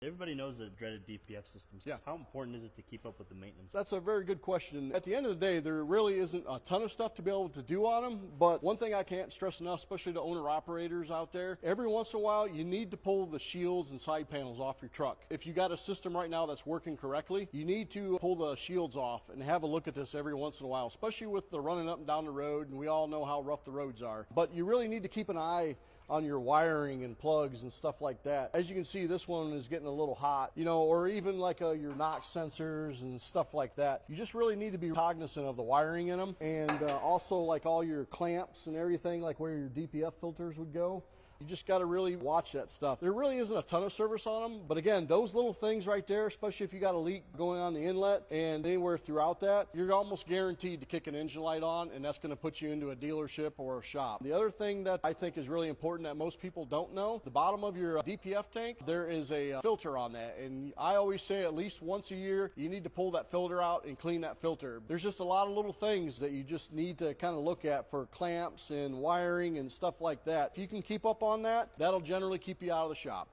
Everybody knows the dreaded DPF systems. Yeah. How important is it to keep up with the maintenance? That's a very good question. At the end of the day, there really isn't a ton of stuff to be able to do on them, but one thing I can't stress enough, especially to owner-operators out there, every once in a while you need to pull the shields and side panels off your truck. If you got a system right now that's working correctly, you need to pull the shields off and have a look at this every once in a while, especially with the running up and down the road, and we all know how rough the roads are. But you really need to keep an eye on your wiring and plugs and stuff like that. As you can see, this one is getting a little hot, or even like your NOx sensors and stuff like that. You just really need to be cognizant of the wiring in them, and also like all your clamps and everything, like where your DPF filters would go. You just got to really watch that stuff. There really isn't a ton of service on them, but again, those little things right there, especially if you got a leak going on the inlet and anywhere throughout that, you're almost guaranteed to kick an engine light on, and that's going to put you into a dealership or a shop. The other thing that I think is really important that most people don't know, the bottom of your DPF tank, there is a filter on that, and I always say at least once a year, you need to pull that filter out and clean that filter. There's just a lot of little things that you just need to kind of look at for clamps and wiring and stuff like that. If you can keep up on that, that'll generally keep you out of the shop.